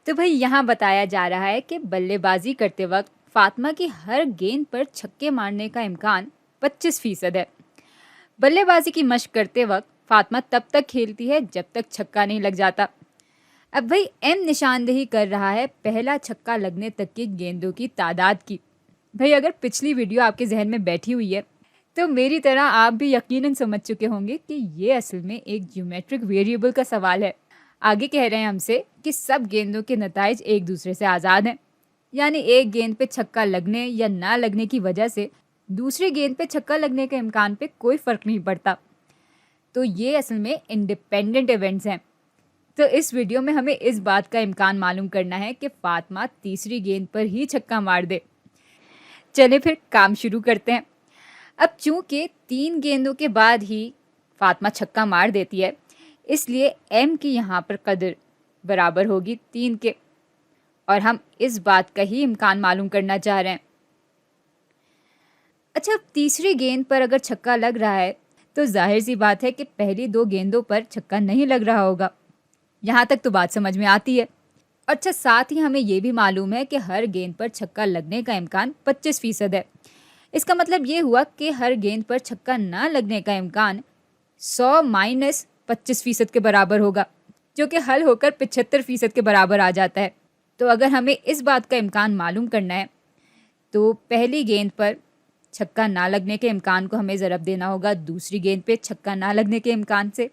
तो भाई यहाँ बताया जा रहा है कि बल्लेबाजी करते वक्त फातिमा की हर गेंद पर छक्के मारने का इम्कान 25% है। बल्लेबाजी की मशक करते वक्त फातिमा तब तक खेलती है जब तक छक्का नहीं लग जाता। अब भाई एम निशानदेही कर रहा है पहला छक्का लगने तक की गेंदों की तादाद की। भाई अगर पिछली वीडियो आपके जहन में बैठी हुई है तो मेरी तरह आप भी यकीनन समझ चुके होंगे कि ये असल में एक ज्योमेट्रिक वेरिएबल का सवाल है। आगे कह रहे हैं हमसे कि सब गेंदों के नताइज एक दूसरे से आज़ाद हैं, यानी एक गेंद पे छक्का लगने या ना लगने की वजह से दूसरी गेंद पे छक्का लगने के इम्कान पे कोई फ़र्क नहीं पड़ता। तो ये असल में इंडिपेंडेंट इवेंट्स हैं। तो इस वीडियो में हमें इस बात का इम्कान मालूम करना है कि फातिमा तीसरी गेंद पर ही छक्का मार दे। चले फिर काम शुरू करते हैं। अब चूंकि 3 गेंदों के बाद ही फातिमा छक्का मार देती है, इसलिए एम की यहाँ पर कदर बराबर होगी 3 के, और हम इस बात का ही इम्कान मालूम करना चाह रहे हैं। अच्छा, अब तीसरी गेंद पर अगर छक्का लग रहा है तो जाहिर सी बात है कि पहली 2 गेंदों पर छक्का नहीं लग रहा होगा। यहाँ तक तो बात समझ में आती है। अच्छा, साथ ही हमें ये भी मालूम है कि हर गेंद पर छक्का लगने का इम्कान 25% है। इसका मतलब ये हुआ कि हर गेंद पर छक्का ना लगने का इम्कान 100 माइनस 25% के बराबर होगा, जो कि हल होकर 75% के बराबर आ जाता है। तो अगर हमें इस बात का इम्कान मालूम करना है तो पहली गेंद पर छक्का ना लगने के इम्कान को हमें ज़रब देना होगा दूसरी गेंद पे छक्का ना लगने के इम्कान से,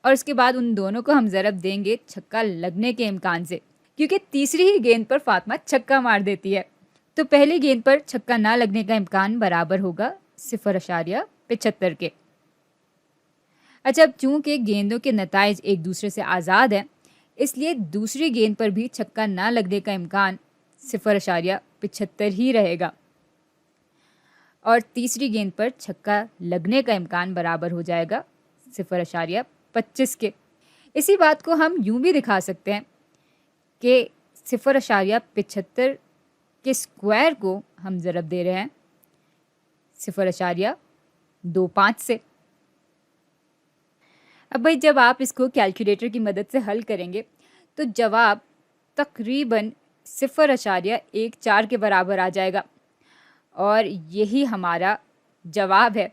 और उसके बाद उन दोनों को हम ज़रब देंगे छक्का लगने के इम्कान से, क्योंकि तीसरी ही गेंद पर फातिमा छक्का मार देती है। तो पहली गेंद पर छक्का ना लगने का इम्कान बराबर होगा 0.75 के। अच्छा, अब चूंकि गेंदों के नताइज एक दूसरे से आज़ाद हैं, इसलिए दूसरी गेंद पर भी छक्का ना लगने का इम्कान 0.75 ही रहेगा, और तीसरी गेंद पर छक्का लगने का इम्कान बराबर हो जाएगा 0.25 के। इसी बात को हम यूं भी दिखा सकते हैं कि 0.75 के स्क्वायर को हम ज़रब दे रहे हैं 0.25 से। अब भाई जब आप इसको कैलकुलेटर की मदद से हल करेंगे तो जवाब तकरीबन 0.14 के बराबर आ जाएगा, और यही हमारा जवाब है।